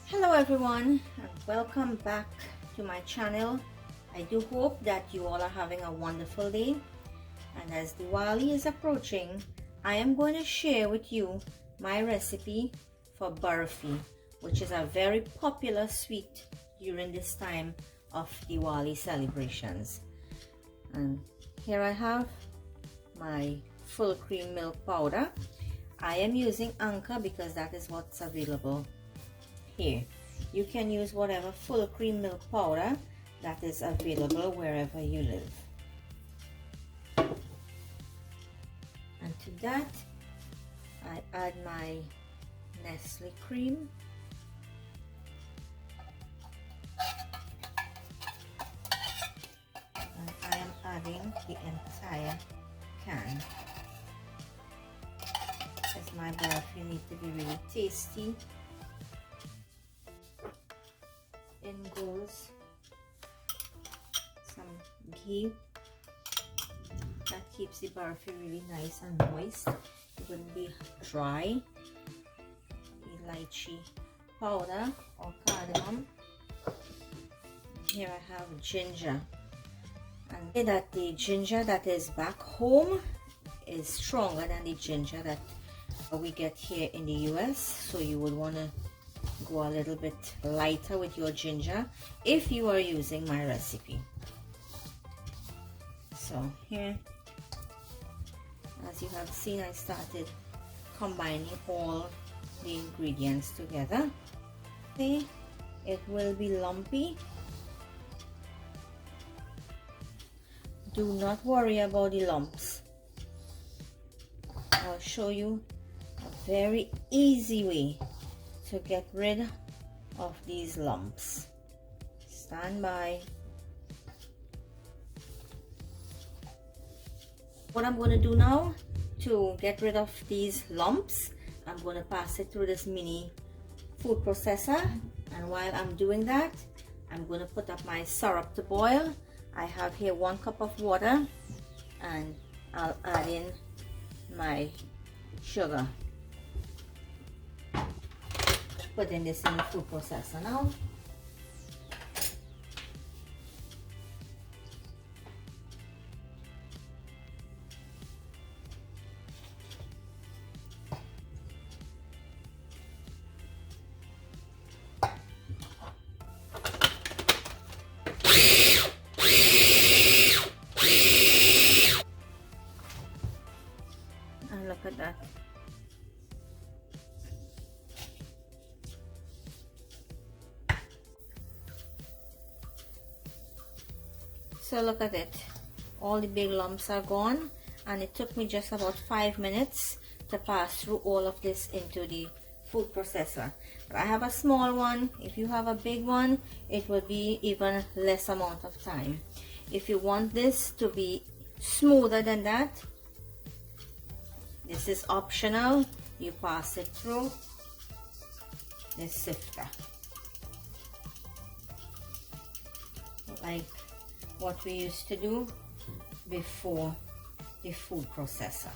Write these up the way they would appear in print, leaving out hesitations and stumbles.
Hello everyone, and welcome back to my channel. I do hope that you all are having a wonderful day, and as Diwali is approaching, I am going to share with you my recipe for barfi, which is a very popular sweet during this time of Diwali celebrations. And here I have my full cream milk powder. I am using Anchor because that is what's available here. You can use whatever full cream milk powder that is available wherever you live. And to that I add my Nestle cream, and I am adding the entire can, as my barfi need to be really tasty. In goes some ghee that keeps the barfi really nice and moist. It wouldn't be dry. Elychee powder or cardamom. Here I have ginger, and say that the ginger that is back home is stronger than the ginger that we get here in the US, so you would want to go a little bit lighter with your ginger if you are using my recipe. So here, as you have seen, I started combining all the ingredients together. See, it will be lumpy. Do not worry about the lumps. I'll show you a very easy way to get rid of these lumps. Stand by. What I'm going to do now to get rid of these lumps, I'm going to pass it through this mini food processor, and while I'm doing that, I'm going to put up my syrup to boil. I have here 1 cup of water, and I'll add in my sugar. Putting this in the food processor now. And look at that. So look at it, all the big lumps are gone, and it took me just about 5 minutes to pass through all of this into the food processor. But I have a small one. If you have a big one, it will be even less amount of time. If you want this to be smoother than that, this is optional. You pass it through this sifter, like what we used to do before the food processor.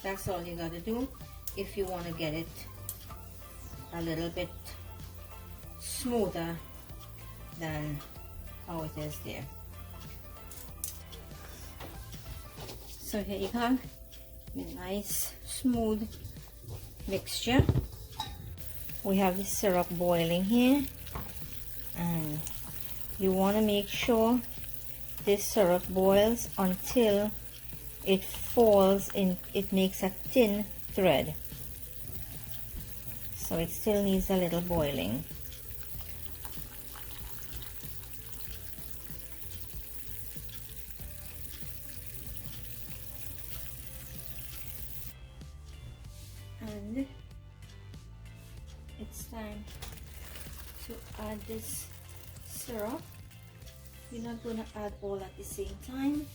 That's all you got to do if you want to get it a little bit smoother than how it is there. So here you have your nice smooth mixture. We have the syrup boiling here, and you want to make sure this syrup boils until it falls in, it makes a thin thread. So it still needs a little boiling. And it's time to add this syrup. You're not going to add all at the same time.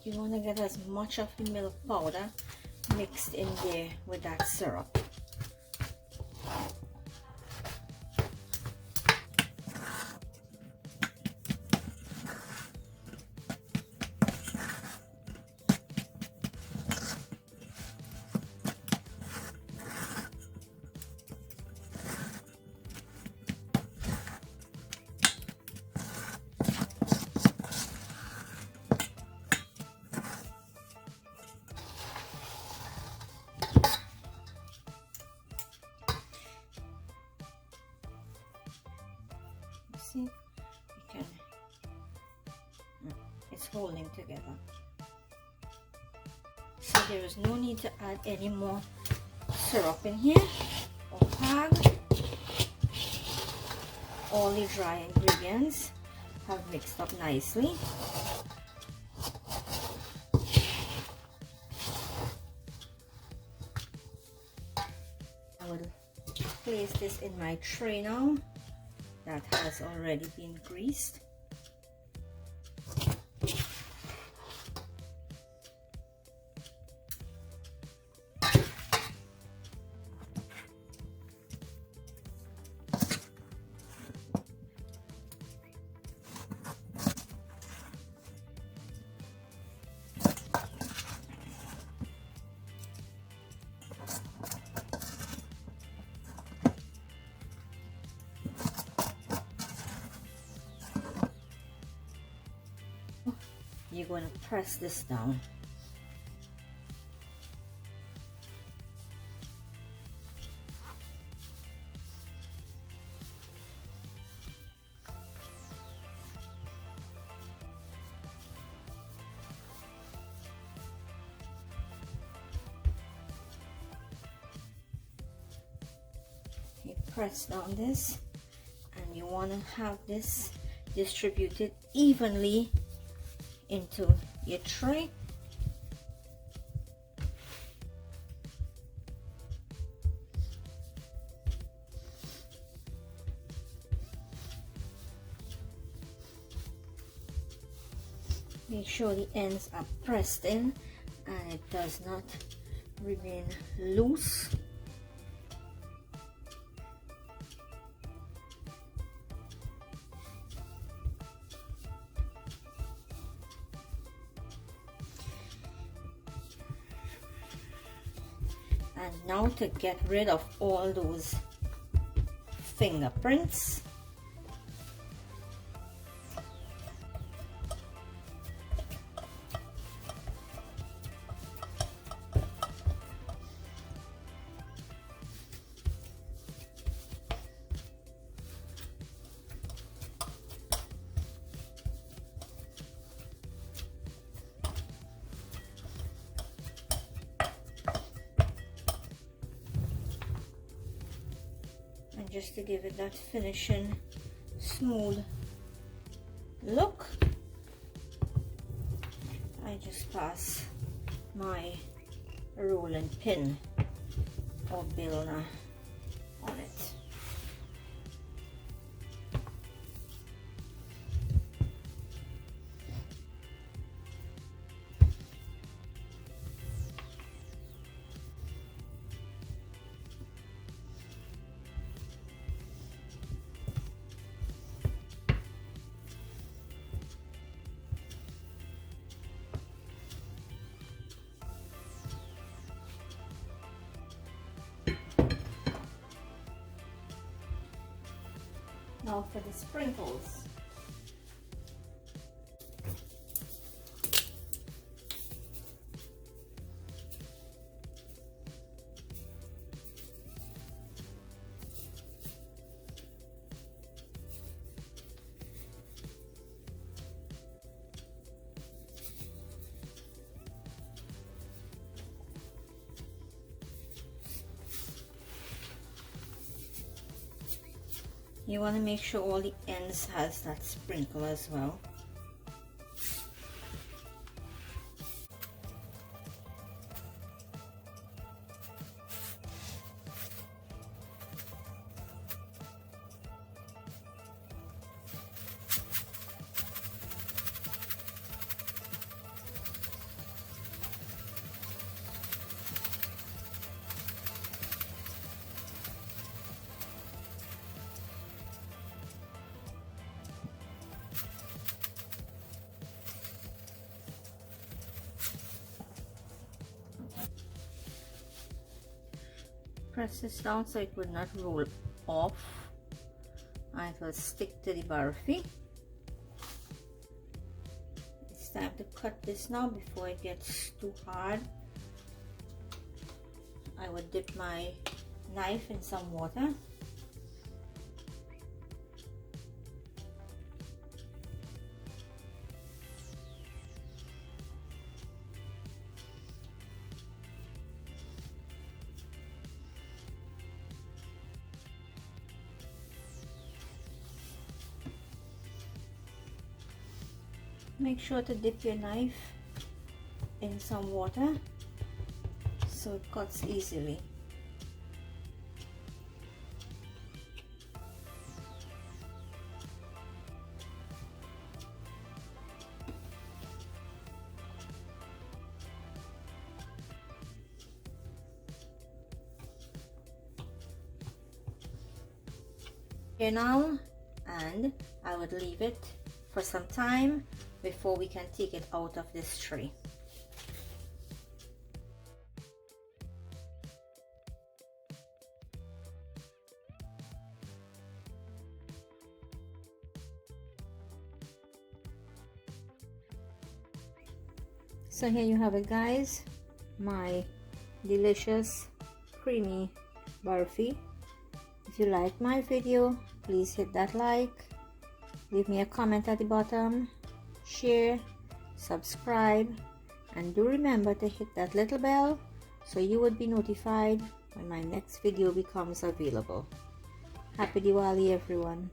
You want to get as much of the milk powder mixed in there with that syrup. See, you can, it's holding together. So there is no need to add any more syrup in here or pag. All the dry ingredients have mixed up nicely. I will place this in my tray now that has already been greased. You're going to press this down. You press down this, and you want to have this distributed evenly into your tray. Make sure the ends are pressed in and it does not remain loose. And now to get rid of all those fingerprints, and just to give it that finishing smooth look, I just pass my rolling pin or billner on it. Now for the sprinkles. You want to make sure all the ends has that sprinkle as well. press this down so it would not roll off and it will stick to the barfi. It's time to cut this now before it gets too hard. I would dip my knife in some water. Make sure to dip your knife in some water so it cuts easily. Here now, and I would leave it for some time before we can take it out of this tray. So here you have it, guys, my delicious creamy barfi. If you like my video, please hit that like, leave me a comment at the bottom, share, subscribe, and do remember to hit that little bell so you would be notified when my next video becomes available. Happy Diwali, everyone.